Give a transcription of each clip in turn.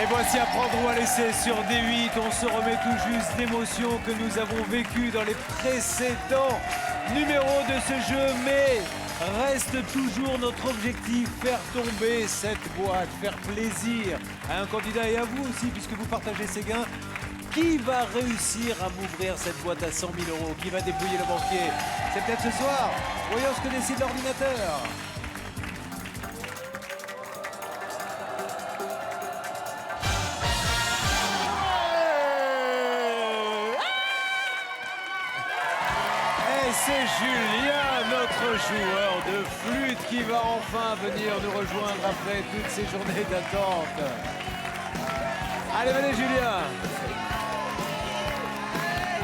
voici à prendre ou à laisser sur D8. On se remet tout juste d'émotions que nous avons vécues dans les précédents numéros de ce jeu, mais reste toujours notre objectif, faire tomber cette boîte, faire plaisir à un candidat et à vous aussi, puisque vous partagez ces gains. Qui va réussir à m'ouvrir cette boîte à 100 000 €? Qui va débrouiller le banquier? C'est peut-être ce soir. Voyons ce que décide l'ordinateur. Et c'est Julien, notre joueur de flûte, qui va enfin venir nous rejoindre après toutes ces journées d'attente. Allez, venez Julien,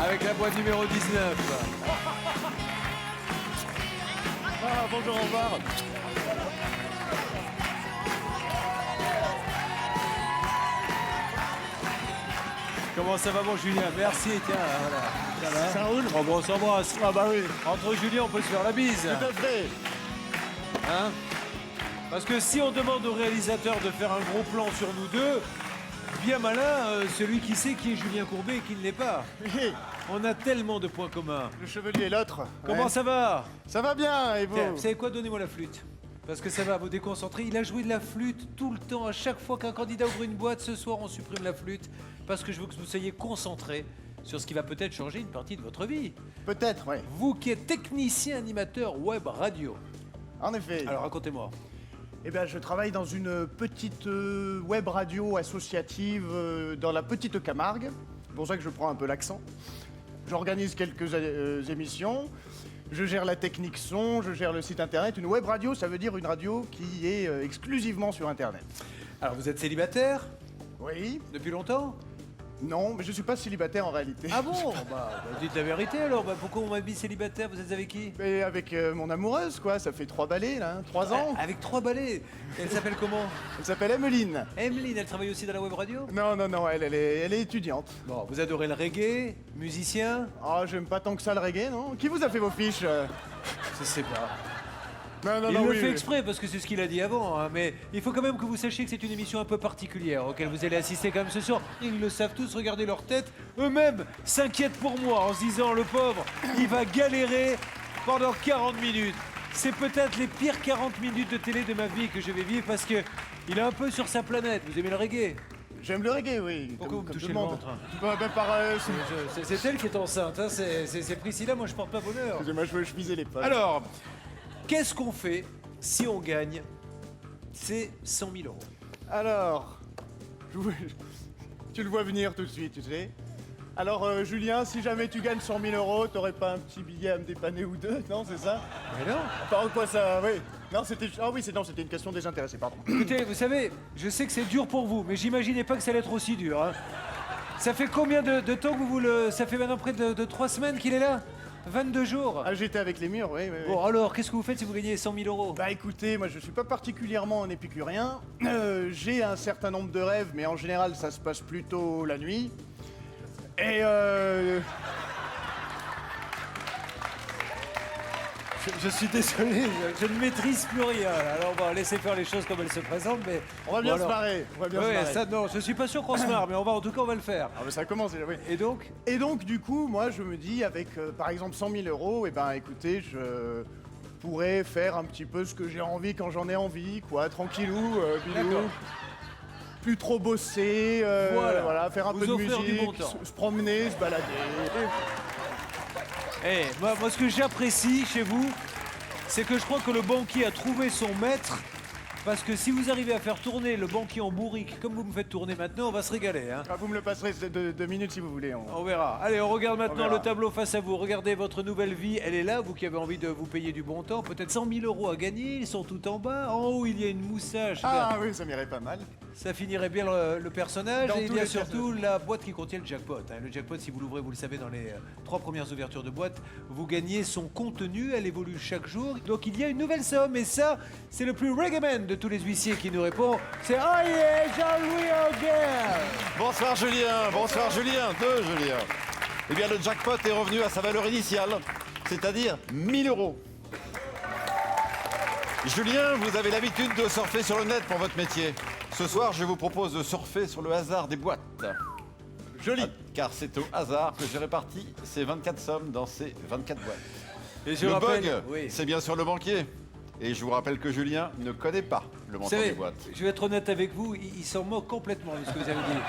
avec la boîte numéro 19. Ah, bonjour, au revoir. Comment ça va mon Julien? Merci, tiens, voilà. Ça roule? Oh, bon, on s'embrasse. Ah bah oui, Entre Julien, on peut se faire la bise. tout à fait. Hein? Parce que si on demande au réalisateur de faire un gros plan sur nous deux, bien malin, celui qui sait qui est Julien Courbet et qui ne l'est pas. On a tellement de points communs. Le chevalier et l'autre. Comment Ouais. ça va? Ça va bien, et vous? Tiens, vous savez quoi? Donnez-moi la flûte. Parce que ça va vous déconcentrer. Il a joué de la flûte tout le temps. À chaque fois qu'un candidat ouvre une boîte, ce soir, on supprime la flûte. Parce que je veux que vous soyez concentrés sur ce qui va peut-être changer une partie de votre vie. Peut-être, oui. Vous qui êtes technicien animateur web radio. En effet. Alors racontez-moi. Eh bien, je travaille dans une petite web radio associative dans la petite Camargue. C'est pour ça que je prends un peu l'accent. J'organise quelques émissions. Je gère la technique son, je gère le site internet. Une web radio, ça veut dire une radio qui est exclusivement sur internet. Alors vous êtes célibataire Oui. depuis longtemps? Non, mais je suis pas célibataire en réalité. Ah bon? Dites la vérité alors. Pourquoi on m'a dit célibataire? Vous êtes avec qui? Mais avec mon amoureuse, quoi. Ça fait 3 balais, là. 3 ans. Avec 3 balais. Elle s'appelle comment? Elle s'appelle Emeline. Emeline, elle travaille aussi dans la web radio? Non, non, non, elle est étudiante. Bon, vous adorez le reggae, musicien? Oh, j'aime pas tant que ça le reggae, non? Qui vous a fait vos fiches Je sais pas. Non, non, Il non, le oui, fait oui. exprès parce que c'est ce qu'il a dit avant, hein, mais il faut quand même que vous sachiez que c'est une émission un peu particulière auquel vous allez assister quand même ce soir. Ils le savent tous, regardez leur tête. Eux-mêmes s'inquiètent pour moi en se disant, le pauvre, il va galérer pendant 40 minutes. C'est peut-être les pires 40 minutes de télé de ma vie que je vais vivre parce que il est un peu sur sa planète. Vous aimez le reggae? J'aime le reggae, oui. Pourquoi vous me comme touchez tout le monde. ventre? Ben, par... C'est elle qui est enceinte, hein, c'est Priscilla, moi je porte pas bonheur. Excusez-moi, je visais les poches. Alors, qu'est-ce qu'on fait si on gagne ces 100 000 €? Alors, tu le vois venir tout de suite, tu sais. Alors, Julien, si jamais tu gagnes 100 000 €, t'aurais pas un petit billet à me dépanner ou deux, non, c'est ça? Mais non. Par quoi ça, oui. Non, c'était... Ah oui, c'était une question désintéressée, pardon. Écoutez, vous savez, je sais que c'est dur pour vous, mais j'imaginais pas que ça allait être aussi dur. Hein. Ça fait combien de temps que vous le... Ça fait maintenant près de 3 semaines qu'il est là? 22 jours. Ah, j'étais avec les murs, oui, oui, oui. Bon, alors, qu'est-ce que vous faites si vous gagnez 100 000 €? Bah écoutez, moi je suis pas particulièrement un épicurien. J'ai un certain nombre de rêves, mais en général ça se passe plutôt la nuit. Et Je suis désolé, je ne maîtrise plus rien. Alors, on va laisser faire les choses comme elles se présentent, mais... on va bien Bon, se alors. marrer. On va bien se Ouais, marrer. ça, non, je suis pas sûr qu'on se marre, mais en tout cas, on va le faire. Ah bah ça commence déjà, oui. Et donc? Et donc du coup, moi je me dis avec par exemple 100 000 €, et ben écoutez, je pourrais faire un petit peu ce que j'ai envie quand j'en ai envie, quoi, tranquillou, bilou. D'accord. Plus trop bosser, voilà, faire un Vous peu de offrir du musique, bon temps. se promener, se balader. Eh, moi, ce que j'apprécie chez vous, c'est que je crois que le banquier a trouvé son maître. Parce que si vous arrivez à faire tourner le banquier en bourrique, comme vous me faites tourner maintenant, on va se régaler. Hein. Ah, vous me le passerez 2 minutes si vous voulez. On verra. Allez, on regarde maintenant verra. le tableau face à vous. Regardez votre nouvelle vie, elle est là. Vous qui avez envie de vous payer du bon temps, peut-être 100 000 € à gagner. Ils sont tout en bas. En haut, il y a une moustache. Ah oui, ça m'irait pas mal. Ça finirait bien le personnage. Dans Et il tous y a les surtout la boîte qui contient le jackpot. Hein. Le jackpot, si vous l'ouvrez, vous le savez, dans les 3 premières ouvertures de boîte, vous gagnez son contenu. Elle évolue chaque jour. Donc il y a une nouvelle somme. Et ça, c'est le plus reggae man de tous les huissiers qui nous répond. C'est oh yeah, Jean-Louis Auguin. Bonsoir Julien, deux Julien. Eh bien le jackpot est revenu à sa valeur initiale, c'est-à-dire 1 000 €. Julien, vous avez l'habitude de surfer sur le net pour votre métier. Ce soir, je vous propose de surfer sur le hasard des boîtes. Joli. Car c'est au hasard que j'ai réparti ces 24 sommes dans ces 24 boîtes. Et je Le rappelle, bug, oui. c'est bien sûr le banquier. Et je vous rappelle que Julien ne connaît pas le Vous montant savez, des boîtes. je vais être honnête avec vous, il s'en moque complètement de ce que vous avez dit.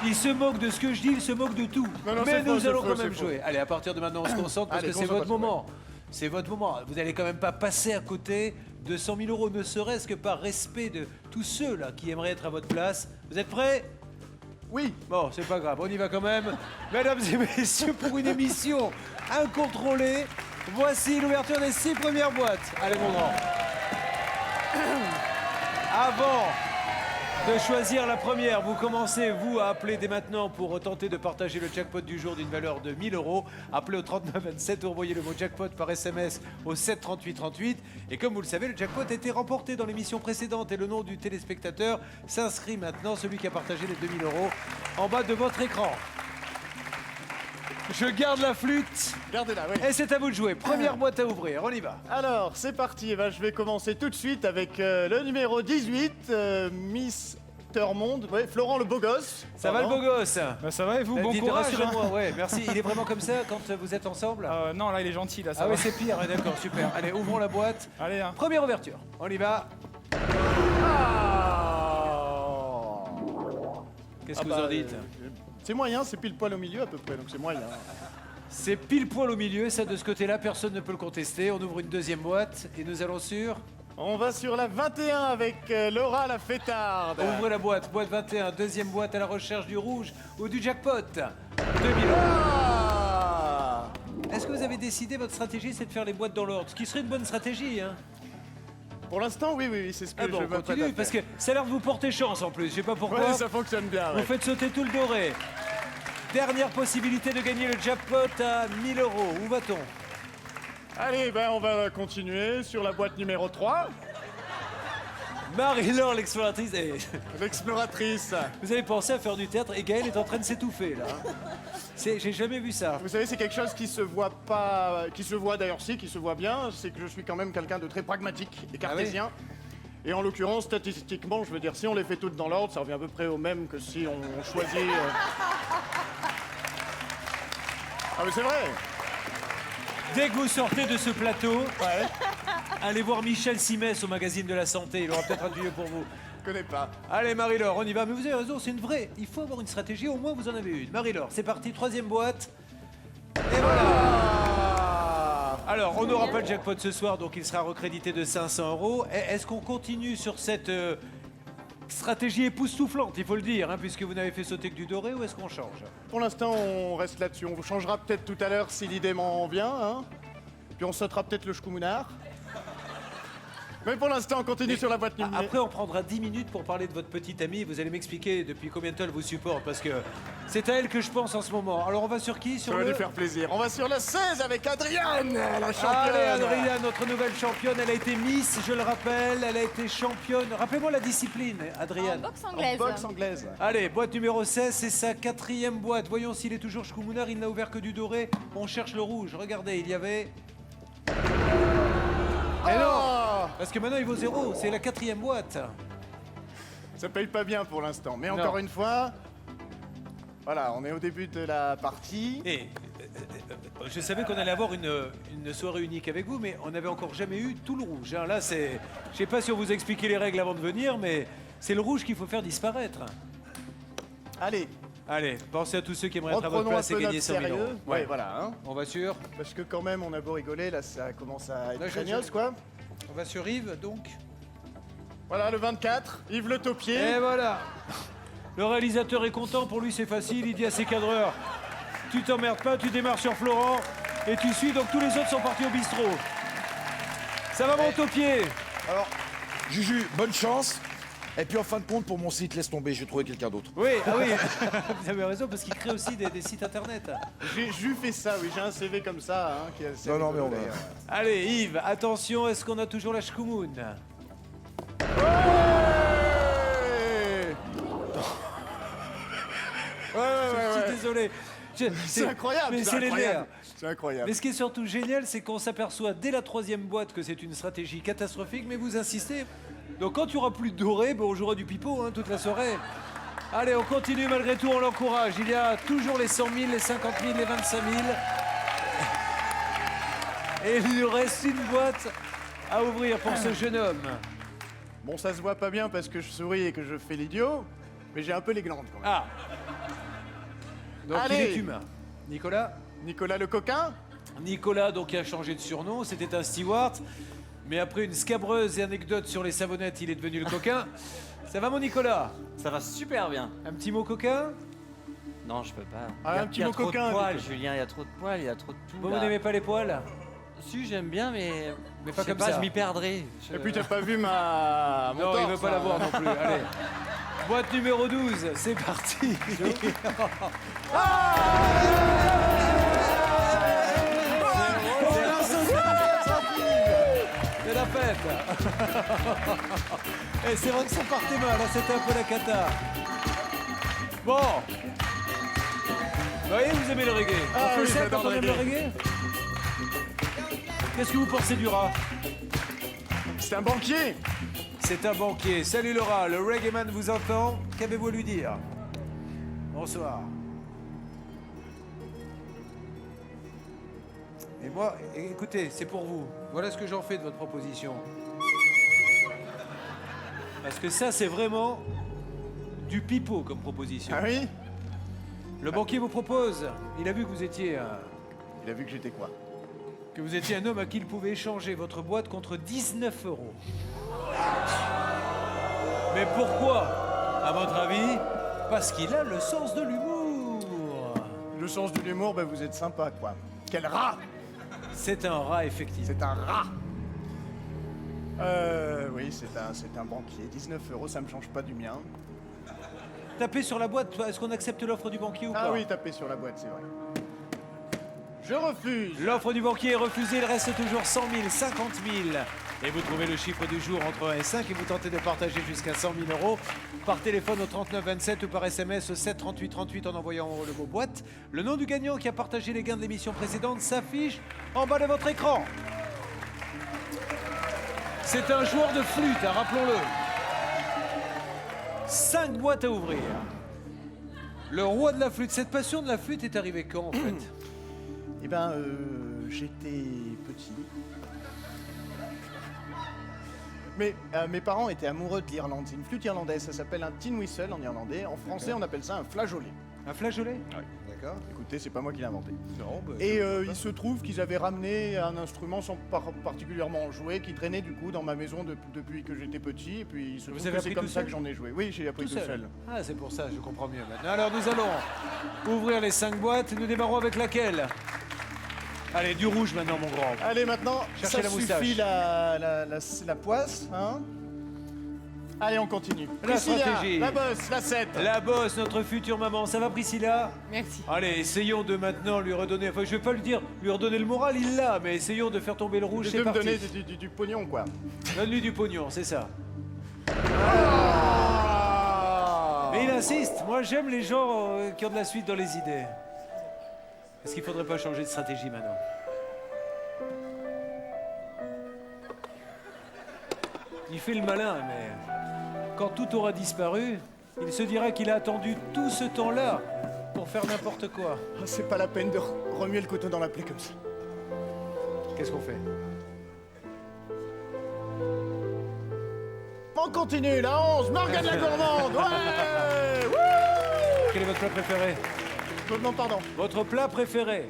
Il se moque de ce que je dis, il se moque de tout. Non, non, Mais c'est nous faux, c'est allons faux, quand c'est même faux. jouer. Allez, à partir de maintenant, on se concentre parce Allez, que c'est votre concentration, moment. C'est votre moment. Vous n'allez quand même pas passer à côté de 100 000 euros, ne serait-ce que par respect de tous ceux là qui aimeraient être à votre place. Vous êtes prêts? Oui. Bon, c'est pas grave, on y va quand même. Mesdames et messieurs, pour une émission incontrôlée, voici l'ouverture des 6 premières boîtes. Allez, mon grand. Avant de choisir la première, vous commencez, vous, à appeler dès maintenant pour tenter de partager le jackpot du jour d'une valeur de 1 000 euros. Appelez au 3927 ou envoyez le mot jackpot par SMS au 7 38 38. Et comme vous le savez, le jackpot a été remporté dans l'émission précédente et le nom du téléspectateur s'inscrit maintenant, celui qui a partagé les 2 000 euros, en bas de votre écran. Je garde la flûte Gardez-la, oui. et c'est à vous de jouer. Première boîte à ouvrir, on y va. Alors, c'est parti. Eh ben, je vais commencer tout de suite avec le numéro 18, Miss Monde. Ouais, Florent le beau gosse. Ça va le beau gosse? Bah ça va et vous, bon Dites, courage. rassurez-moi, ouais, merci. Il est vraiment comme ça quand vous êtes ensemble? Non, là il est gentil, là ça Ah va. oui, c'est pire, ouais, d'accord, super. Allez, ouvrons la boîte. Allez, hein. Première ouverture, on y va. Qu'est-ce que vous en dites? C'est moyen, c'est pile poil au milieu à peu près, donc c'est moyen. C'est pile poil au milieu, ça de ce côté-là, personne ne peut le contester. On ouvre une deuxième boîte et nous allons sur... On va sur la 21 avec Laura la fêtarde. Ouvrez la boîte, boîte 21, deuxième boîte à la recherche du rouge ou du jackpot. 2000 euros. Ah Est-ce que vous avez décidé, votre stratégie, c'est de faire les boîtes dans l'ordre? Ce qui serait une bonne stratégie, hein? Pour l'instant, oui, oui, oui, c'est ce que Ah bon, je on m'apprête à continue, faire. parce que ça a l'air de vous porter chance en plus. Je sais pas pourquoi. Ouais, ça fonctionne bien. Vous Ouais. faites sauter tout le doré. Dernière possibilité de gagner le jackpot à 1000 euros. Où va-t-on? Allez, ben on va continuer sur la boîte numéro 3, Marie-Laure, l'exploratrice. Eh, l'exploratrice. vous avez pensé à faire du théâtre et Gaël est en train de s'étouffer là. J'ai jamais vu ça. Vous savez, c'est quelque chose qui se voit pas, qui se voit d'ailleurs si, qui se voit bien, c'est que je suis quand même quelqu'un de très pragmatique et cartésien. Et en l'occurrence, statistiquement, je veux dire, si on les fait toutes dans l'ordre, ça revient à peu près au même que si on choisit... Ah mais c'est vrai. Dès que vous sortez de ce plateau, Ouais, allez voir Michel Simès au magazine de la santé. Il aura peut-être un tuyau pour vous. je connais pas. Allez Marie-Laure, on y va. Mais vous avez raison, c'est une vraie. Il faut avoir une stratégie, au moins vous en avez une. Marie-Laure, c'est parti, troisième boîte. Et voilà. Alors, on n'aura pas le jackpot ce soir, donc il sera recrédité de 500 euros. Est-ce qu'on continue sur cette stratégie époustouflante, il faut le dire, hein, puisque vous n'avez fait sauter que du doré, ou est-ce qu'on change? Pour l'instant, on reste là-dessus. On vous changera peut-être tout à l'heure si l'idée m'en vient, hein. Puis on sautera peut-être le schkoumounard. Mais pour l'instant, on continue sur la boîte numéro... Après, on prendra 10 minutes pour parler de votre petite amie. Vous allez m'expliquer depuis combien de temps elle vous supporte, parce que c'est à elle que je pense en ce moment. Alors, on va sur qui? Sur Ça va le... lui faire plaisir. On va sur le 16 avec Adrienne, la championne. Allez, Adrien, notre nouvelle championne, elle a été Miss, je le rappelle, elle a été championne. Rappelez-moi la discipline, Adrien. En boxe En anglaise. boxe anglaise. Allez, boîte numéro 16, c'est sa quatrième boîte. Voyons s'il est toujours schkoumounard, il n'a ouvert que du doré. On cherche le rouge. Regardez, il y avait... Eh non, Ah, parce que maintenant il vaut 0, c'est la quatrième boîte. ça paye pas bien pour l'instant. Mais Non. encore une fois, voilà, on est au début de la partie. Et je savais qu'on allait avoir une soirée unique avec vous, mais on n'avait encore jamais eu tout le rouge, hein. Là, c'est... Je sais pas si on vous a expliqué les règles avant de venir, mais c'est le rouge qu'il faut faire disparaître. Allez, Allez, pensez à tous ceux qui aimeraient être à votre reprenons un place et peu gagner notre 100 000 sérieux. euros. Ouais, voilà. Hein. On va sur... Parce que quand même, on a beau rigoler, là, ça commence à être Là, craignos, quoi. On va sur Yves, donc. Voilà, le 24, Yves Le Taupier. Et voilà. Le réalisateur est content, pour lui c'est facile, il dit à ses cadreurs, tu t'emmerdes pas, tu démarres sur Florent et tu suis, donc tous les autres sont partis au bistrot. Ça va mon taupier? Alors, Juju, bonne chance. Et puis en fin de compte, pour mon site, laisse tomber, je vais trouver quelqu'un d'autre. Oui, ah oui, vous avez raison, parce qu'il crée aussi des sites internet. J'ai fait ça, oui, j'ai un CV comme ça, hein, qui est assez Non, non, mais rigolo, on va- d'ailleurs. Allez Yves, attention, est-ce qu'on a toujours la schkoumoun? Ouais, ouais, Je ouais. suis désolé. C'est incroyable, Mais c'est c'est les incroyable. nerfs. C'est incroyable. Mais ce qui est surtout génial, c'est qu'on s'aperçoit dès la troisième boîte que c'est une stratégie catastrophique, mais vous insistez. Donc quand il n'y aura plus de doré, ben, on jouera du pipeau hein, toute la soirée. Allez, on continue malgré tout, on l'encourage. Il y a toujours les 100 000, les 50 000, les 25 000. Et il nous reste une boîte à ouvrir pour ce jeune homme. Bon, ça se voit pas bien parce que je souris et que je fais l'idiot, mais j'ai un peu les glandes quand même. Ah. Donc il Allez. est humain. Nicolas Nicolas le coquin. Nicolas donc a changé de surnom, c'était un steward. Mais après une scabreuse anecdote sur les savonnettes, il est devenu le coquin. Ça va mon Nicolas? Ça va super bien. Un petit mot coquin? Non, je peux pas. Ah, un petit mot trop coquin, de poils, Nicolas. Julien, il y a trop de poils, il y a trop de tout. Vous là. n'aimez pas les poils? Si, j'aime bien, mais pas je sais comme ça. Je m'y perdrai. Et puis t'as pas vu mon Non, il torse, veut pas hein. l'avoir non plus. Allez. Boîte numéro 12, c'est parti. C'est la fête. Et c'est vrai que ça partait mal, là c'était un peu la cata. Bon. Vous voyez, vous aimez le reggae. Ah On fait oui, ça j'adore quand on le aime le reggae. Qu'est-ce que vous pensez du rat? C'est un banquier. C'est un banquier. Salut le rat, le reggae man vous entend. Qu'avez-vous à lui dire? Bonsoir. Et moi, écoutez, c'est pour vous. Voilà ce que j'en fais de votre proposition. Parce que ça, c'est vraiment du pipeau comme proposition. Ah oui. Le banquier vous propose. Il a vu que vous étiez Il a vu que j'étais quoi? que vous étiez un homme à qui il pouvait échanger votre boîte contre 19 €. Mais pourquoi? À votre avis? Parce qu'il a le sens de l'humour. Le sens de l'humour, ben vous êtes sympa quoi. Quel rat! C'est un rat, effectivement. C'est un rat. Oui, c'est un banquier. 19 €, ça me change pas du mien. Tapez sur la boîte. Est-ce qu'on accepte l'offre du banquier ou pas? Ah oui, tapez sur la boîte, c'est vrai. Je refuse. L'offre du banquier est refusée. Il reste toujours 100 000, 50 000. Et vous trouvez le chiffre du jour entre 1 et 5 et vous tentez de partager jusqu'à 100 000 € par téléphone au 39 27 ou par SMS au 7 38 38 en envoyant le mot boîte. Le nom du gagnant qui a partagé les gains de l'émission précédente s'affiche en bas de votre écran. C'est un joueur de flûte, hein, rappelons-le. 5 boîtes à ouvrir. Le roi de la flûte. Cette passion de la flûte est arrivée quand en fait? Eh ben, j'étais petit. Mais mes parents étaient amoureux de l'Irlande. C'est une flûte irlandaise, ça s'appelle un tin whistle en irlandais. En français, on appelle ça un flageolet. Un flageolet? D'accord. Écoutez, c'est pas moi qui l'ai inventé. Non, bah, Et il se trouve qu'ils avaient ramené un instrument sans particulièrement joué, qui traînait du coup dans ma maison depuis que j'étais petit. Et puis il se Vous trouve avez que c'est appris comme tout ça seul que j'en ai joué. Oui, j'ai appris tout seul. Ah, c'est pour ça, je comprends mieux maintenant. Alors, nous allons ouvrir les 5 boîtes. Nous démarrons avec laquelle? Allez, du rouge maintenant, mon grand. Allez, maintenant, Cherchez ça la moustache. suffit la poisse, hein. Allez, on continue. La Priscilla, stratégie. la bosse, la 7. La bosse, notre future maman. Ça va, Priscilla? Merci. Allez, essayons de maintenant lui redonner... Enfin, je vais pas lui dire, lui redonner le moral, il l'a, mais essayons de faire tomber le rouge, De c'est me parti. donner du pognon, quoi. Donne-lui du pognon, c'est ça. Ah. Mais il insiste. Moi, j'aime les gens qui ont de la suite dans les idées. Est-ce qu'il faudrait pas changer de stratégie maintenant? Il fait le malin, mais quand tout aura disparu, il se dira qu'il a attendu tout ce temps-là pour faire n'importe quoi. Ah, c'est pas la peine de remuer le couteau dans la plaie comme ça. Qu'est-ce qu'on fait? On continue, la 11, Morgane la gourmande. Ouais. Wouh. Quel est votre plat préféré? Non, pardon. Votre plat préféré?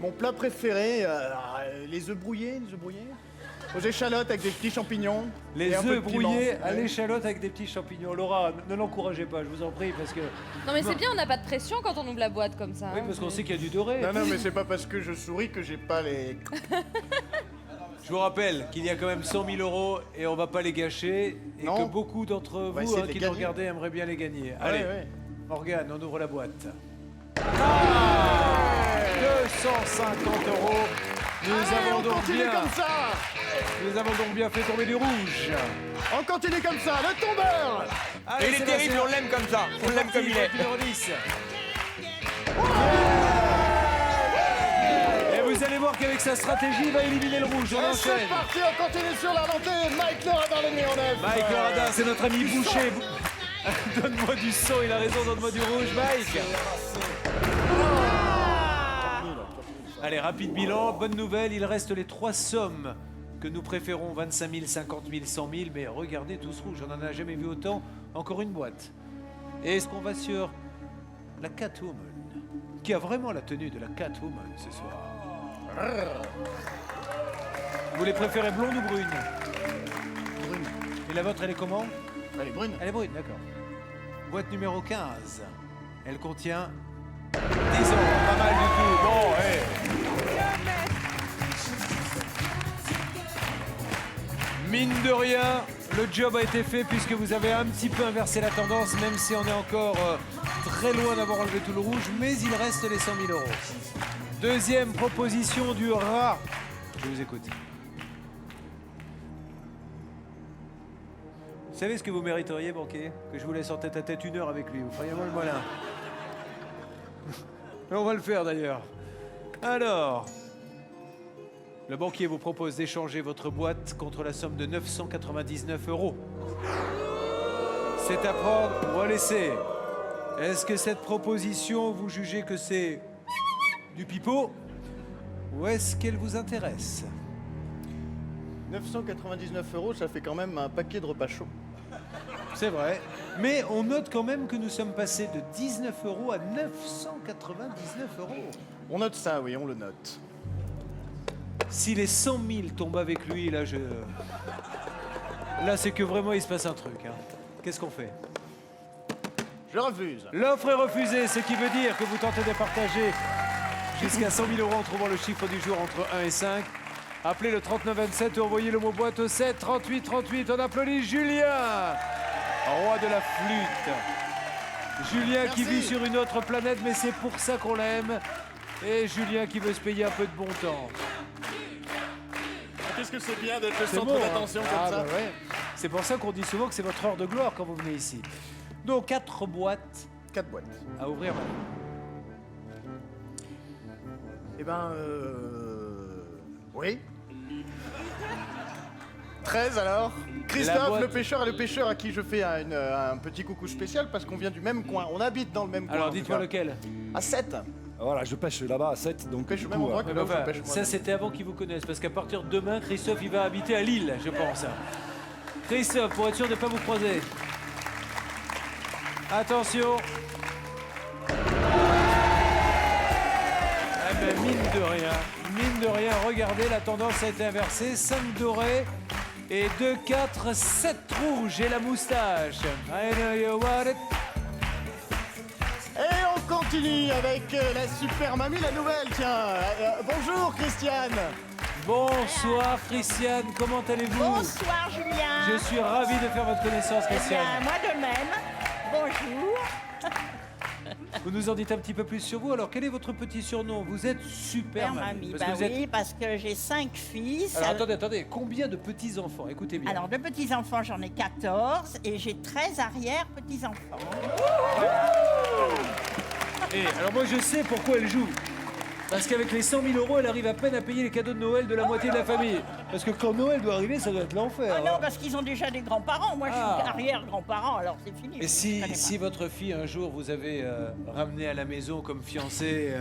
Mon plat préféré, les œufs brouillés, aux échalotes avec des petits champignons. Les et un peu œufs de piment. brouillés à Ouais. l'échalote avec des petits champignons. Laura, ne l'encouragez pas, je vous en prie, parce que... Non mais c'est bien, on n'a pas de pression quand on ouvre la boîte comme ça. Oui, hein. parce qu'on sait qu'il y a du doré. Non, mais c'est pas parce que je souris que j'ai pas les... Je vous rappelle qu'il y a quand même 100 000 € et on va pas les gâcher. Et Non. que beaucoup d'entre va vous essayer de les qui nous gagner. regardez aimeraient bien les gagner. Allez, Ouais. Morgane, on ouvre la boîte. Ah 250 €. Nous Allez, avons on donc continue bien... comme ça. Nous avons donc bien fait tomber du rouge. On continue comme ça, le tombeur. Allez, Il est c'est terrible, la on l'aime comme ça. On l'aime comme il est. Numéro 10. Et vous allez allez voir qu'avec sa stratégie, il va éliminer le rouge. On Et c'est enchaîne. parti, on continue sur la montée. Mike Le Radar, le numéro 9. Mike Le Radar, c'est notre ami Boucher. Donne-moi du sang, il a raison, donne-moi du rouge, Mike. Allez, rapide bilan, bonne nouvelle, il reste les 3 sommes que nous préférons, 25 000, 50 000, 100 000, mais regardez tout ce rouge, on n'en a jamais vu autant, encore une boîte. Et est-ce qu'on va sur la Catwoman, qui a vraiment la tenue de la Catwoman ce soir? Vous les préférez blonde ou brune? Brune. Et la vôtre, elle est comment? Elle est brune. Elle est brune, d'accord. Boîte numéro 15. Elle contient 10 ans, pas mal du tout. Bon, mine de rien, le job a été fait puisque vous avez un petit peu inversé la tendance, même si on est encore très loin d'avoir enlevé tout le rouge, mais il reste les 100 000 euros. Deuxième proposition du rat. Je vous écoute. Vous savez ce que vous mériteriez, banquier? Que je vous laisse en tête à tête 1 heure avec lui. Vous feriez moi le malin. On va le faire d'ailleurs. Alors, le banquier vous propose d'échanger votre boîte contre la somme de 999 euros. C'est à prendre ou à laisser. Est-ce que cette proposition, vous jugez que c'est du pipeau ou est-ce qu'elle vous intéresse? 999 euros, ça fait quand même un paquet de repas chauds. C'est vrai. Mais on note quand même que nous sommes passés de 19 euros à 999 euros. On note ça, oui, on le note. Si les 100 000 tombent avec lui, là, là, c'est que vraiment, il se passe un truc. Hein. Qu'est-ce qu'on fait? Je refuse. L'offre est refusée, ce qui veut dire que vous tentez de partager jusqu'à 100 000 euros en trouvant le chiffre du jour entre 1 et 5. Appelez le 3927 et envoyez le mot boîte au 7 38 38. On applaudit Julien, roi de la flûte. Julien qui vit sur une autre planète, mais c'est pour ça qu'on l'aime. Et Julien qui veut se payer un peu de bon temps. Qu'est-ce que c'est bien d'être le C'est centre beau, d'attention hein. comme ça. Bah ouais. C'est pour ça qu'on dit souvent que c'est votre heure de gloire quand vous venez ici. Donc 4 boîtes 4 boîtes. à ouvrir maintenant. Eh ben, oui. 13 alors. Christophe, boîte. le pêcheur, et le pêcheur à qui je fais un petit coucou spécial parce qu'on vient du même coin. On habite dans le même coin. Alors en tout dites-moi cas. lequel. À 7. Voilà, je pêche là-bas à 7, donc Pêche du au même coup, endroit que là où je Enfin, pêche ça moi-même. c'était avant qu'ils vous connaissent, parce qu'à partir de demain, Christophe il va habiter à Lille, je pense. Christophe, pour être sûr de ne pas vous croiser. Attention. Ah ben, mine de rien, regardez, la tendance a été inversée. 5 dorés et 2, 4, 7 rouges et la moustache. I know you want it. Et on continue avec la super mamie, la nouvelle, tiens. Bonjour Christiane. Bonsoir Christiane, comment allez-vous? Bonsoir Julien. Je suis ravi de faire votre connaissance, Eh Christiane. bien, moi de même. Bonjour. Vous nous en dites un petit peu plus sur vous. Alors, quel est votre petit surnom? Vous êtes super Père mamie. mamie. Parce Bah que vous êtes... oui, parce que j'ai 5 fils. Alors, attendez. Combien de petits-enfants? Écoutez bien. Alors, de petits-enfants, j'en ai 14 et j'ai 13 arrière-petits-enfants. Et alors, moi, je sais pourquoi elle joue. Parce qu'avec les 100 000 euros, elle arrive à peine à payer les cadeaux de Noël de la moitié de la famille. Parce que quand Noël doit arriver, ça doit être l'enfer. Ah non, hein. parce qu'ils ont déjà des grands-parents. Moi, je Ah. suis arrière-grand-parent, alors c'est fini. Et je connais si votre fille, un jour, vous avez ramené à la maison comme fiancé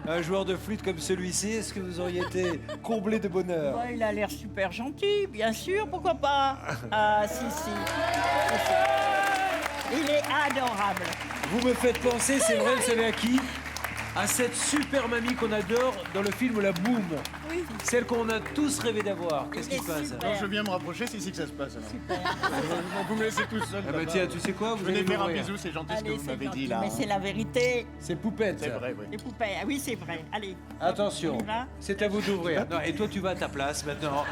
un joueur de flûte comme celui-ci, est-ce que vous auriez été comblé de bonheur? pas. Ouais, il a l'air super gentil, bien sûr, pourquoi pas. Ah, si. Il est adorable. Vous me faites penser, c'est vrai, vous savez à qui? À cette super mamie qu'on adore dans le film La Boum. Oui. Celle qu'on a tous rêvé d'avoir. Qu'est-ce qui se passe? super. Alors je viens me rapprocher, c'est ici que ça se passe. Alors. Vous me laissez tout seul. Ah bah là-bas. tiens, tu sais quoi? Vous Venez allez faire un m'ouvrir. bisou, c'est gentil ce que Allez, vous c'est m'avez gentil, dit là. mais c'est la vérité. C'est Poupette. C'est vrai, oui. Les poupées, ah oui, c'est vrai. Allez. Attention, On y va c'est à vous d'ouvrir. Non, et toi, tu vas à ta place maintenant.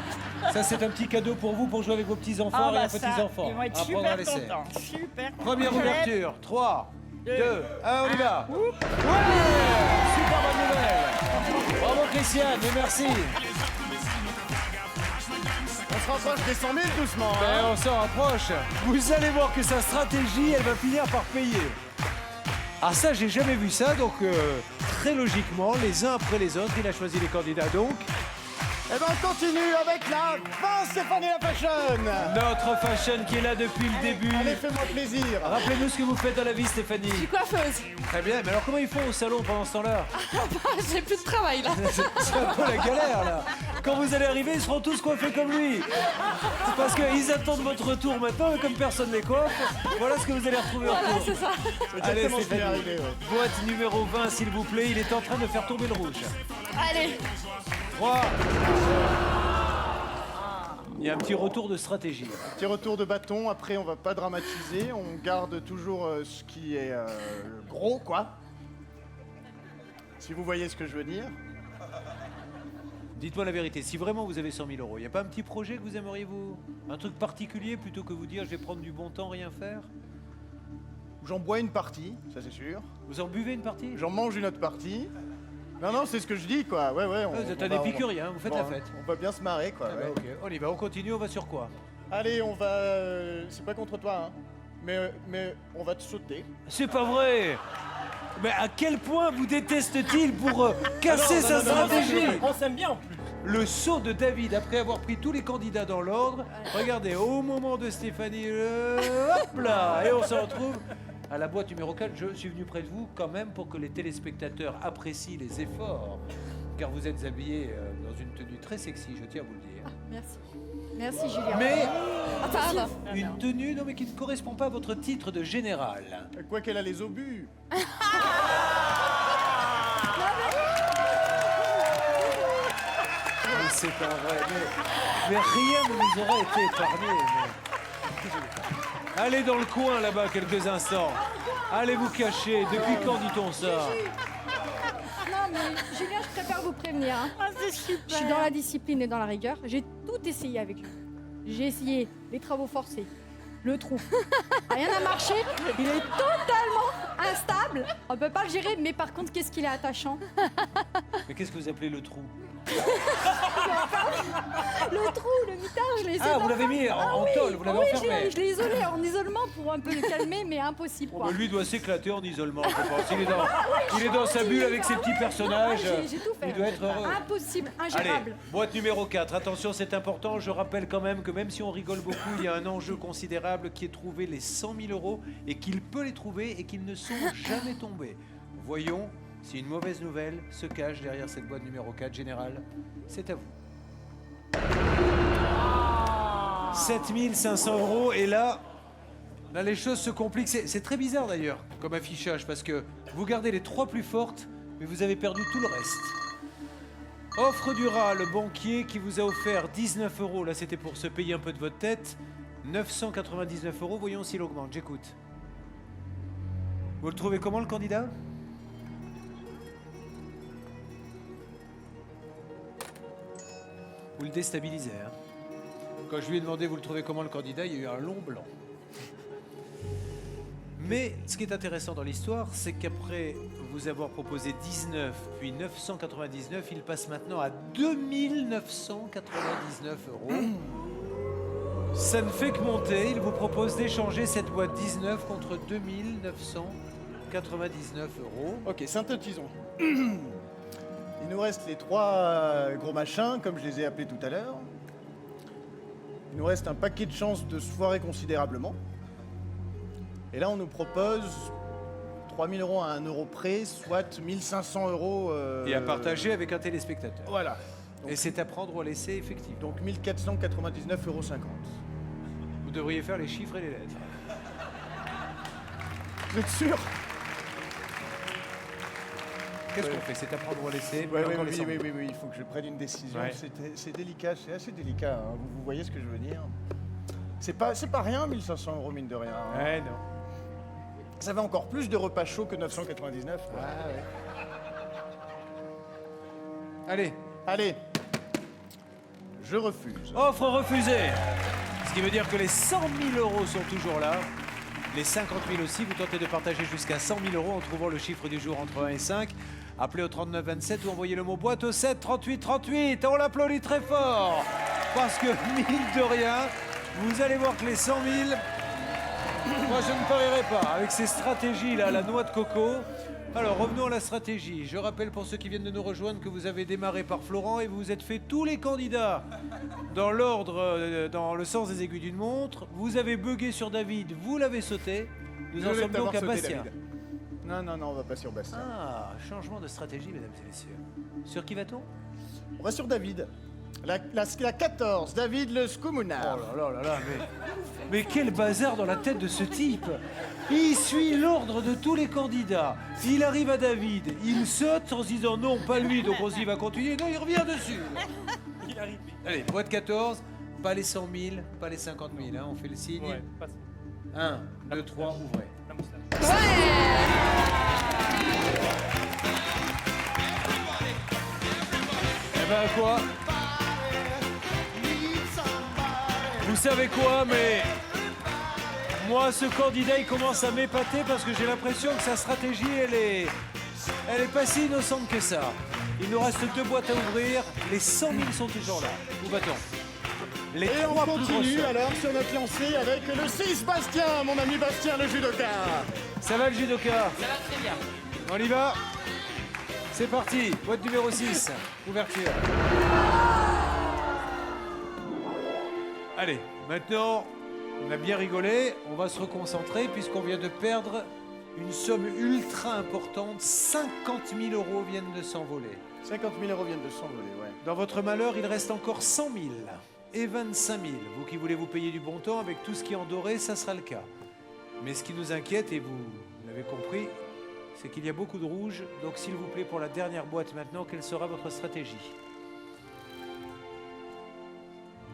Ça, c'est un petit cadeau pour vous pour jouer avec vos petits-enfants et bah vos petits-enfants. ils vont être À prendre à super laisser. contents. Super Première contents. ouverture. 3, 2, 1, on y va. Oups. Ouais! Super bonne nouvelle. Bravo Christiane, et merci. On se rapproche des 100 000 doucement. Ben, Hein. on s'en rapproche. Vous allez voir que sa stratégie, elle va finir par payer. Ah ça, j'ai jamais vu ça, donc très logiquement, les uns après les autres, il a choisi les candidats donc. Eh ben, on continue avec la fin Stéphanie la Fashion. Notre fashion qui est là depuis le début. Allez, fais-moi plaisir. Rappelez-nous ce que vous faites dans la vie, Stéphanie. Je suis coiffeuse. Très bien, mais alors comment ils font au salon pendant ce temps-là? J'ai plus de travail là. C'est un peu la galère là. Quand vous allez arriver, ils seront tous coiffés comme lui. C'est parce qu'ils attendent votre retour maintenant, mais comme personne ne les coiffe, voilà ce que vous allez retrouver en Voilà, cours. c'est ça. Allez, Exactement ce qui est Stéphanie. arrivé, ouais. Boîte numéro 20, s'il vous plaît. Il est en train de faire tomber le rouge. Allez. 3. Il y a un petit retour de stratégie. Petit retour de bâton, après on va pas dramatiser, on garde toujours ce qui est gros, quoi. Si vous voyez ce que je veux dire. Dites-moi la vérité, si vraiment vous avez 100 000 euros, il n'y a pas un petit projet que vous aimeriez vous... Un truc particulier plutôt que vous dire je vais prendre du bon temps, rien faire? J'en bois une partie, ça c'est sûr. Vous en buvez une partie? J'en mange une autre partie. Non, c'est ce que je dis, quoi. Ouais. Vous êtes un épicurien, vous faites la fête. On va bien se marrer, quoi. Ah bah, ouais. ok, on y va, on continue, on va sur quoi? Allez, on va... c'est pas contre toi, hein. Mais on va te sauter. C'est pas vrai! Mais à quel point vous déteste-t-il pour casser sa stratégie? On s'aime bien en plus. Le saut de David, après avoir pris tous les candidats dans l'ordre, regardez, au moment de Stéphanie, hop là, et on se retrouve à la boîte numéro 4. Je suis venu près de vous quand même pour que les téléspectateurs apprécient les efforts, car vous êtes habillés dans une tenue très sexy, je tiens à vous le dire. Merci. Merci Julien. Mais Pardon. une tenue, non mais qui ne correspond pas à votre titre de général. Quoi qu'elle a les obus. Mais c'est pas vrai, mais rien ne nous aurait été épargné. Allez dans le coin là-bas quelques instants. Allez vous cacher. Depuis quand dit-on ça? Non mais Julien, je préfère vous prévenir. Hein. Ah, c'est super. Je suis dans la discipline et dans la rigueur. J'ai tout essayé avec lui. J'ai essayé les travaux forcés, le trou. Rien n'a marché. Il est totalement instable. On peut pas le gérer, mais par contre, qu'est-ce qu'il est attachant. Mais qu'est-ce que vous appelez le trou? Le trou, le mitard, je l'ai Ah, vous l'avez mis en tôle, vous l'avez enfermé. je l'ai isolé en isolement pour un peu le calmer, mais impossible. Oh, Quoi. mais lui doit s'éclater en isolement, je pense. Il est dans sa bulle avec ses petits personnages. J'ai tout fait. Il doit être heureux. Impossible, Allez, ingérable. boîte numéro 4. Attention, c'est important. Je rappelle quand même que même si on rigole beaucoup, il y a un enjeu considérable qui est de trouver les 100 000 euros et qu'il peut les trouver et qu'ils ne sont jamais tombés. Voyons si une mauvaise nouvelle se cache derrière cette boîte numéro 4. Général, c'est à vous. 7 500 euros et là, les choses se compliquent. C'est très bizarre d'ailleurs comme affichage parce que vous gardez les 3 plus fortes, mais vous avez perdu tout le reste. Offre du rat, le banquier qui vous a offert 19 euros. Là, c'était pour se payer un peu de votre tête. 999 euros. Voyons s'il augmente. J'écoute. Vous le trouvez comment, le candidat? Vous le déstabilisez. Hein. Quand je lui ai demandé, vous le trouvez comment, le candidat, il y a eu un long blanc. Mais ce qui est intéressant dans l'histoire, c'est qu'après vous avoir proposé 19, puis 999, il passe maintenant à 2999 euros. Ça ne fait que monter. Il vous propose d'échanger cette boîte 19 contre 2999 euros. Ok, synthétisons. Il nous reste les 3 gros machins, comme je les ai appelés tout à l'heure. Il nous reste un paquet de chances de se foirer considérablement. Et là, on nous propose 3 000 euros à 1 euro près, soit 1 500 euros. Et à partager avec un téléspectateur. Voilà. Et c'est à prendre ou à laisser, effectivement. Donc 1 499,50 euros. Vous devriez faire les chiffres et les lettres. Vous êtes sûr? Qu'est-ce qu'on fait? C'est à prendre ou à laisser? Oui, Encore les 100 000. oui, il faut que je prenne une décision. Ouais. C'est délicat, c'est assez délicat. Hein. Vous voyez ce que je veux dire? C'est pas rien, 1 500 euros, mine de rien. Hein. Ouais, non. Ça fait encore plus de repas chauds que 999. quoi. Allez, Allez, je refuse. offre refusée. Ce qui veut dire que les 100 000 euros sont toujours là. Les 50 000 aussi. Vous tentez de partager jusqu'à 100 000 euros en trouvant le chiffre du jour entre 1 et 5. Appelez au 39 27 ou envoyez le mot boîte au 7 38 38. On l'applaudit très fort. Parce que, mine de rien, vous allez voir que les 100 000 Moi, je ne parierai pas. Avec ces stratégies-là, la noix de coco. Alors, revenons à la stratégie. Je rappelle pour ceux qui viennent de nous rejoindre que vous avez démarré par Florent et vous vous êtes fait tous les candidats dans l'ordre, dans le sens des aiguilles d'une montre. Vous avez bugué sur David, vous l'avez sauté. Nous en sommes donc à Bastien. Non, on va pas sur Bastien. Ah, changement de stratégie, mesdames et messieurs. Sur qui va-t-on? On va sur David. La 14, David le Scoumounard. Oh là là là là, mais quel bazar dans la tête de ce type! Il suit l'ordre de tous les candidats. Il arrive à David, il saute en se disant non, pas lui, donc on se dit il va continuer. Non, il revient dessus. Il arrive. Allez, boîte 14, pas les 100 000, pas les 50 000, hein, on fait le signe. Ouais, passe. 1, 2, 3, ouvrez. La moustache. Eh ben quoi? Vous savez quoi, mais moi ce candidat il commence à m'épater parce que j'ai l'impression que sa stratégie elle est pas si innocente que ça. Il nous reste 2 boîtes à ouvrir, les 100 000 sont toujours là. Où va-t-on? Les Et on 3 plus continue grosses. alors sur notre lancée avec le 6 Bastien, mon ami Bastien le judoka. Ça va le judoka? Ça va très bien. On y va? C'est parti, boîte numéro 6, ouverture. Allez, maintenant, on a bien rigolé, on va se reconcentrer puisqu'on vient de perdre une somme ultra importante, 50 000 euros viennent de s'envoler. 50 000 euros viennent de s'envoler, ouais. Dans votre malheur, il reste encore 100 000 et 25 000. Vous qui voulez vous payer du bon temps, avec tout ce qui est en doré, ça sera le cas. Mais ce qui nous inquiète, et vous l'avez compris, c'est qu'il y a beaucoup de rouge. Donc s'il vous plaît, pour la dernière boîte maintenant, quelle sera votre stratégie?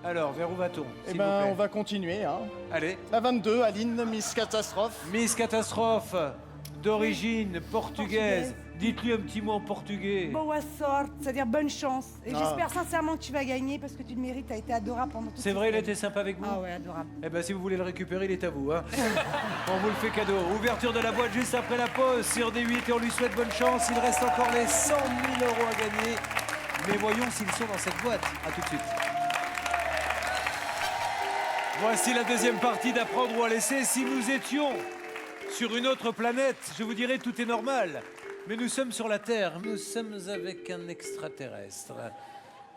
Alors, vers où va-t-on? Eh s'il ben, vous plaît on va continuer, hein. Allez. La 22, Aline, Miss Catastrophe. Miss Catastrophe, d'origine portugaise. Dites-lui un petit mot en portugais. Boa sorte, c'est-à-dire bonne chance. Et Ah. j'espère sincèrement que tu vas gagner parce que tu le mérites, t'as été adorable pendant toute C'est vrai, il a été sympa avec vous? Ah ouais, adorable. Eh ben si vous voulez le récupérer, il est à vous. Hein. On vous le fait cadeau. Ouverture de la boîte juste après la pause sur D8 et on lui souhaite bonne chance. Il reste encore les 100 000 euros à gagner. Mais voyons s'ils sont dans cette boîte. A tout de suite. Voici la deuxième partie d'Apprendre ou à laisser. Si nous étions sur une autre planète, je vous dirais tout est normal. Mais nous sommes sur la Terre. Nous sommes avec un extraterrestre.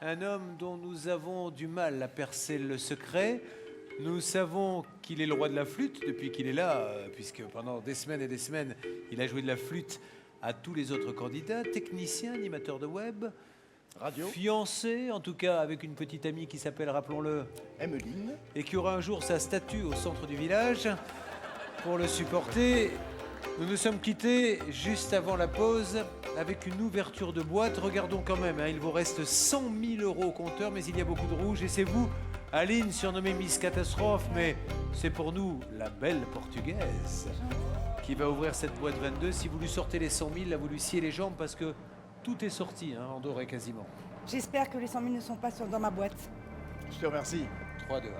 Un homme dont nous avons du mal à percer le secret. Nous savons qu'il est le roi de la flûte depuis qu'il est là, puisque pendant des semaines et des semaines, il a joué de la flûte à tous les autres candidats, technicien, animateur de web, Radio. fiancé, en tout cas avec une petite amie qui s'appelle, rappelons-le, Emeline. et qui aura un jour sa statue au centre du village pour le supporter. Nous nous sommes quittés juste avant la pause avec une ouverture de boîte. Regardons quand même, hein, il vous reste 100 000 euros au compteur, mais il y a beaucoup de rouge. Et c'est vous, Aline, surnommée Miss Catastrophe, mais c'est pour nous la belle portugaise qui va ouvrir cette boîte 22. Si vous lui sortez les 100 000, là vous lui sciez les jambes parce que tout est sorti, hein, en doré quasiment. J'espère que les 100 000 ne sont pas dans ma boîte. Je te remercie. 3, 2, 1.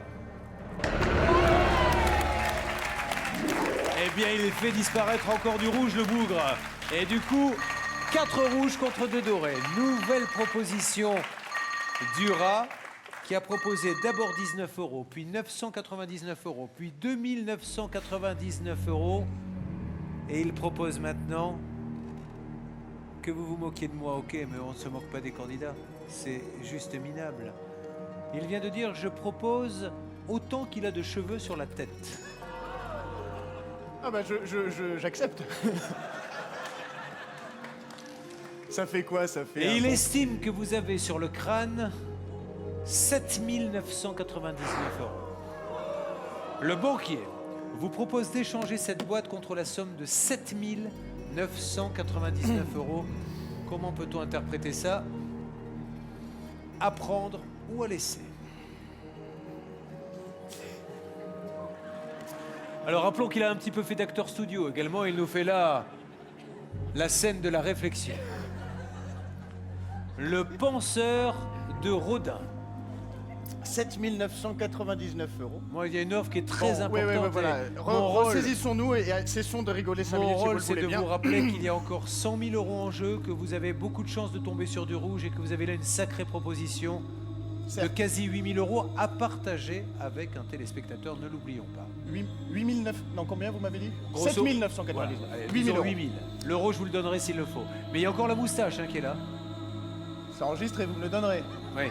Eh bien, il fait disparaître encore du rouge, le bougre. Et du coup, 4 rouges contre 2 dorés. Nouvelle proposition du rat qui a proposé d'abord 19 euros, puis 999 euros, puis 2999 euros. Et il propose maintenant que vous vous moquiez de moi, ok, mais on ne se moque pas des candidats. C'est juste minable. Il vient de dire, je propose autant qu'il a de cheveux sur la tête. Ah bah j'accepte. Ça fait quoi? Ça fait... Et il estime que vous avez sur le crâne 7 999 euros. Le banquier vous propose d'échanger cette boîte contre la somme de 7 999 euros. Comment peut-on interpréter ça? À prendre ou à laisser? Alors rappelons qu'il a un petit peu fait d'acteur studio également. Il nous fait là la scène de la réflexion. Le penseur de Rodin. 7 999 euros. Moi, il y a une offre qui est très Bon, importante. ouais, voilà. et mon rôle, Ressaisissons-nous et cessons de rigoler 5 mon minutes si vous rôle, le c'est voulez de bien. vous rappeler qu'il y a encore 100 000 euros en jeu, que vous avez beaucoup de chances de tomber sur du rouge et que vous avez là une sacrée proposition de Certes. quasi 8 000 euros à partager avec un téléspectateur, ne l'oublions pas. 8 7009. Non, combien vous m'avez dit Grosso- 7999. Voilà, allez, 8000 disons euros. 8000. L'euro, je vous le donnerai s'il le faut. Mais il y a encore la moustache qui est là. C'est enregistré, vous me le donnerez. Oui.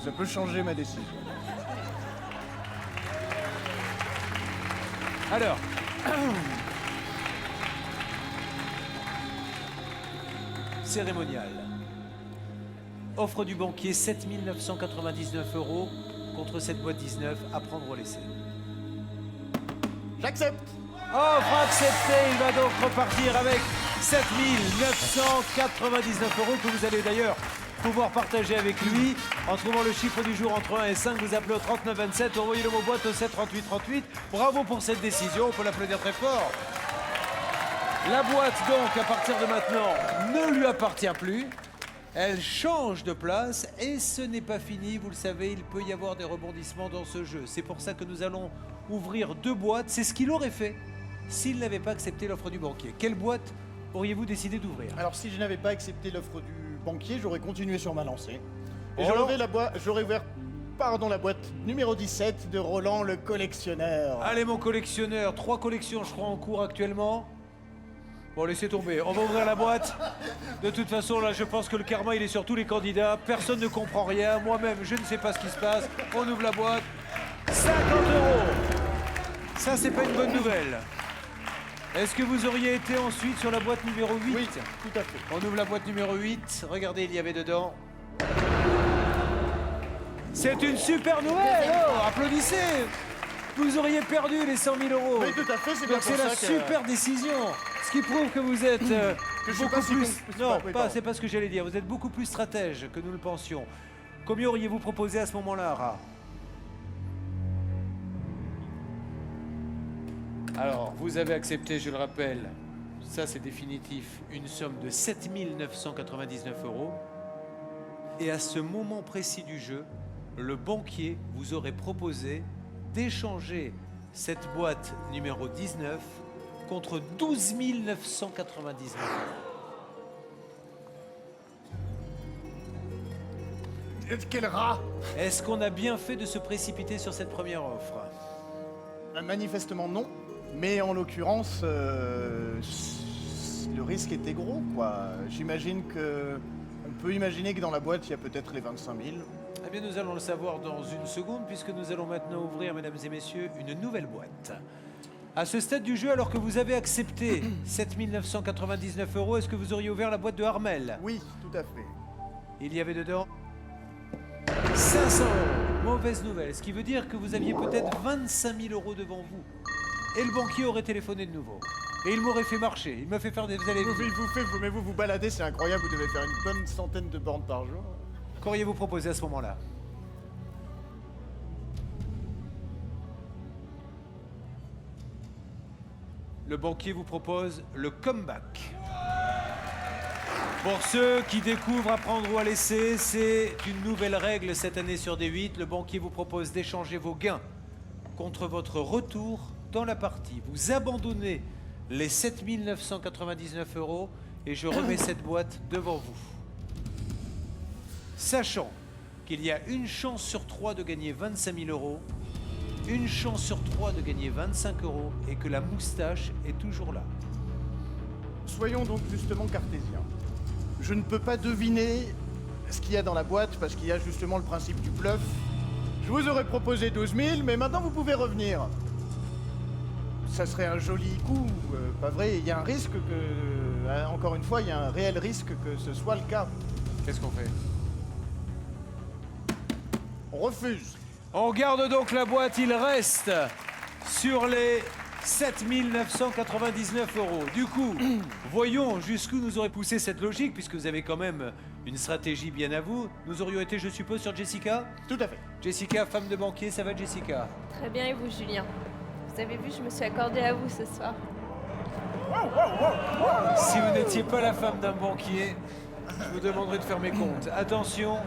Ça peut changer ma décision. Alors. Cérémonial. Offre du banquier 7 999 € contre cette boîte 19 à prendre ou laisser. J'accepte. Offre acceptée, il va donc repartir avec 7 999 € que vous allez d'ailleurs pouvoir partager avec lui en trouvant le chiffre du jour entre 1 et 5. Vous appelez au 3927, envoyez le mot boîte au 7 38 38. Bravo pour cette décision, on peut l'applaudir très fort. La boîte donc à partir de maintenant ne lui appartient plus. Elle change de place et ce n'est pas fini, vous le savez, il peut y avoir des rebondissements dans ce jeu. C'est pour ça que nous allons ouvrir 2 boîtes. C'est ce qu'il aurait fait s'il n'avait pas accepté l'offre du banquier. Quelle boîte auriez-vous décidé d'ouvrir? Alors, si je n'avais pas accepté l'offre du banquier, j'aurais continué sur ma lancée. Et Oh. j'aurais ouvert la boîte numéro 17 de Roland le collectionneur. Allez mon collectionneur, 3 collections je crois en cours actuellement. Bon laissez tomber, on va ouvrir la boîte. De toute façon là je pense que le karma il est sur tous les candidats. Personne ne comprend rien, moi-même je ne sais pas ce qui se passe. On ouvre la boîte. 50 €. Ça c'est pas une bonne nouvelle. Est-ce que vous auriez été ensuite sur la boîte numéro 8? Oui, tout à fait. On ouvre la boîte numéro 8. Regardez, il y avait dedans. C'est une super nouvelle. Oh, applaudissez. Vous auriez perdu les 100 000 €. Oui, tout à fait, c'est bien Donc pour c'est la ça que... super décision. Ce qui prouve que vous êtes que je suis beaucoup pas si plus... con- Non, oui, pas, pardon. c'est pas ce que j'allais dire. Vous êtes beaucoup plus stratège que nous le pensions. Combien auriez-vous proposé à ce moment-là, Ara? Alors, vous avez accepté, je le rappelle, ça c'est définitif, une somme de 7 999 €. Et à ce moment précis du jeu, le banquier vous aurait proposé d'échanger cette boîte numéro 19 contre 12 999 Quel rat! €. Est-ce qu'on a bien fait de se précipiter sur cette première offre? Manifestement non, mais en l'occurrence, le risque était gros, quoi. J'imagine que... On peut imaginer que dans la boîte, il y a peut-être les 25 000. Eh bien, nous allons le savoir dans une seconde, puisque nous allons maintenant ouvrir, mesdames et messieurs, une nouvelle boîte. À ce stade du jeu, alors que vous avez accepté 7 999 €, est-ce que vous auriez ouvert la boîte de Armel? Oui, tout à fait. Il y avait dedans 500 €. Mauvaise nouvelle, ce qui veut dire que vous aviez peut-être 25 000 € devant vous. Et le banquier aurait téléphoné de nouveau. Et il m'aurait fait marcher. Il m'a fait faire des... Vous allez... Vous baladez, c'est incroyable, vous devez faire une bonne centaine de bornes par jour. Qu'auriez-vous proposé à ce moment-là? Le banquier vous propose le comeback. Pour ceux qui découvrent à prendre ou à laisser, c'est une nouvelle règle cette année sur D8. Le banquier vous propose d'échanger vos gains contre votre retour dans la partie. Vous abandonnez les 7 999 € et je remets cette boîte devant vous. Sachant qu'il y a une chance sur 3 de gagner 25 000 €, une chance sur 3 de gagner 25 € et que la moustache est toujours là. Soyons donc justement cartésiens. Je ne peux pas deviner ce qu'il y a dans la boîte parce qu'il y a justement le principe du bluff. Je vous aurais proposé 12 000, mais maintenant vous pouvez revenir. Ça serait un joli coup, pas vrai? Il y a un risque que, encore une fois, il y a un réel risque que ce soit le cas. Qu'est-ce qu'on fait? On refuse. On garde donc la boîte, il reste sur les 7 999 €. Du coup, voyons jusqu'où nous aurait poussé cette logique, puisque vous avez quand même une stratégie bien à vous. Nous aurions été, je suppose, sur Jessica? Tout à fait. Jessica, femme de banquier, ça va Jessica? Très bien, et vous, Julien? Vous avez vu, je me suis accordée à vous ce soir. Si vous n'étiez pas la femme d'un banquier, je vous demanderai de faire mes comptes. Attention,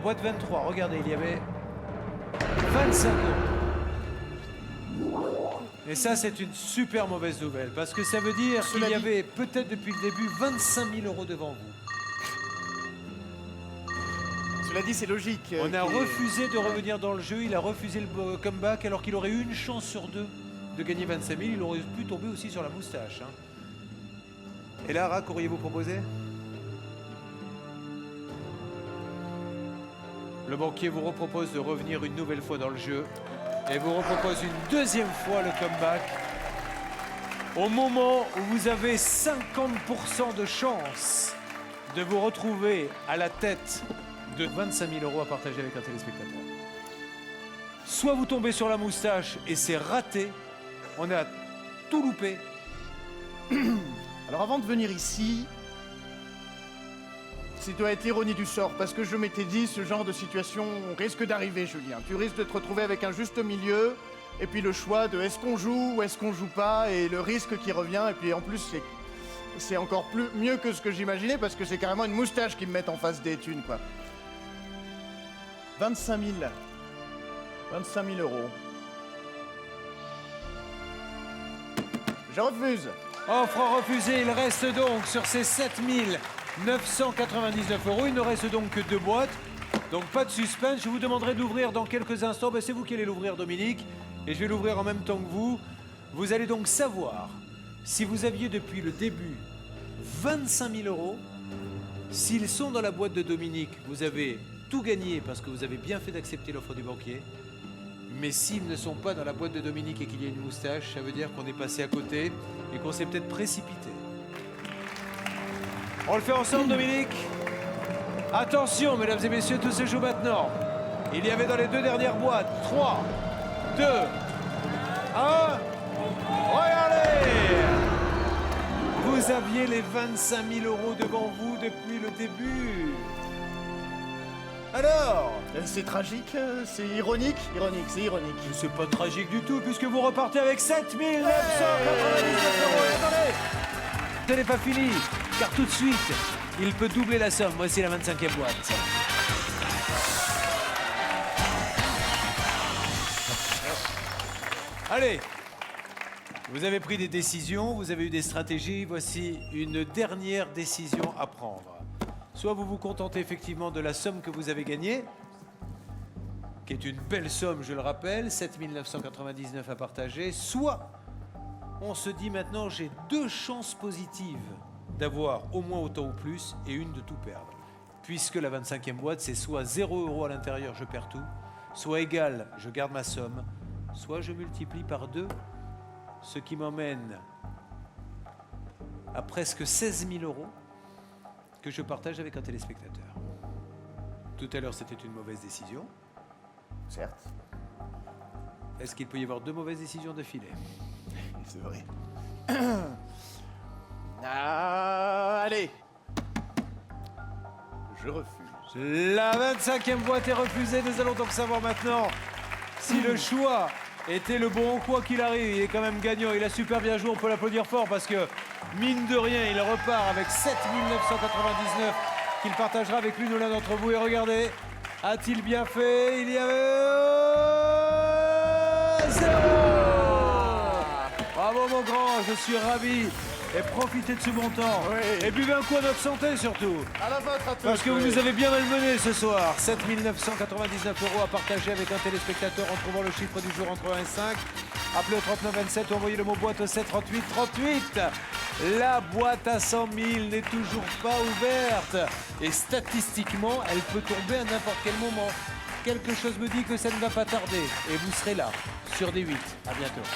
boîte 23, regardez, il y avait 25 €. Et ça, c'est une super mauvaise nouvelle, parce que ça veut dire qu'il y avait peut-être depuis le début 25 000 € devant vous. Cela dit, c'est logique. On a refusé de revenir dans le jeu, il a refusé le comeback alors qu'il aurait eu une chance sur 2 de gagner 25 000, il aurait pu tomber aussi sur la moustache. Hein. Et Lara, qu'auriez-vous proposé? Le banquier vous repropose de revenir une nouvelle fois dans le jeu et vous repropose une deuxième fois le comeback. Au moment où vous avez 50% de chance de vous retrouver à la tête de 25 000 € à partager avec un téléspectateur. Soit vous tombez sur la moustache et c'est raté, on a tout loupé. Alors avant de venir ici, ça doit être l'ironie du sort, parce que je m'étais dit, ce genre de situation risque d'arriver, Julien. Tu risques de te retrouver avec un juste milieu, et puis le choix de est-ce qu'on joue ou est-ce qu'on joue pas, et le risque qui revient, et puis en plus c'est encore mieux que ce que j'imaginais, parce que c'est carrément une moustache qui me met en face des thunes, quoi. 25 000. 25 000 €. Je refuse. Offre refusée, il reste donc sur ces 7 999 €. Il ne reste donc que 2 boîtes. Donc pas de suspense. Je vous demanderai d'ouvrir dans quelques instants. C'est vous qui allez l'ouvrir, Dominique. Et je vais l'ouvrir en même temps que vous. Vous allez donc savoir si vous aviez depuis le début 25 000 €. S'ils sont dans la boîte de Dominique, vous avez tout gagné parce que vous avez bien fait d'accepter l'offre du banquier. Mais s'ils ne sont pas dans la boîte de Dominique et qu'il y a une moustache, ça veut dire qu'on est passé à côté et qu'on s'est peut-être précipité. On le fait ensemble, Dominique. Attention, mesdames et messieurs, tout se joue maintenant. Il y avait dans les 2 dernières boîtes 3, 2, 1. Regardez! Vous aviez les 25 000 € devant vous depuis le début. Alors? C'est tragique, c'est ironique? C'est ironique. C'est pas tragique du tout, puisque vous repartez avec 7 999 €. Et attendez! Ce n'est pas fini, car tout de suite, il peut doubler la somme. Voici la 25e boîte. Allez! Vous avez pris des décisions, vous avez eu des stratégies. Voici une dernière décision à prendre. Soit vous vous contentez effectivement de la somme que vous avez gagnée, qui est une belle somme, je le rappelle, 7 999 € à partager, soit on se dit maintenant j'ai 2 chances positives d'avoir au moins autant ou plus et une de tout perdre. Puisque la 25e boîte, c'est soit 0 € à l'intérieur, je perds tout, soit égal, je garde ma somme, soit je multiplie par 2, ce qui m'emmène à presque 16 000 € que je partage avec un téléspectateur. Tout à l'heure, c'était une mauvaise décision. Certes. Est-ce qu'il peut y avoir 2 mauvaises décisions d'affilée? C'est vrai. Allez. Je refuse. La 25e boîte est refusée. Nous allons donc savoir maintenant si le choix était le bon. Quoi qu'il arrive, il est quand même gagnant. Il a super bien joué. On peut l'applaudir fort parce que, mine de rien, il repart avec 7 999 qu'il partagera avec l'une ou l'un d'entre vous. Et regardez, a-t-il bien fait? Il y avait 0. Bravo mon grand, je suis ravi. Et profitez de ce bon temps. Oui. Et buvez un coup à notre santé surtout. À la vôtre à tous. Parce que vous oui. nous avez bien malmenés ce soir. 7 999 € à partager avec un téléspectateur en trouvant le chiffre du jour entre 1 et 5. Appelez au 39 27 ou envoyez le mot boîte au 7 38 38. La boîte à 100 000 n'est toujours pas ouverte. Et statistiquement, elle peut tomber à n'importe quel moment. Quelque chose me dit que ça ne va pas tarder. Et vous serez là, sur D8. À bientôt.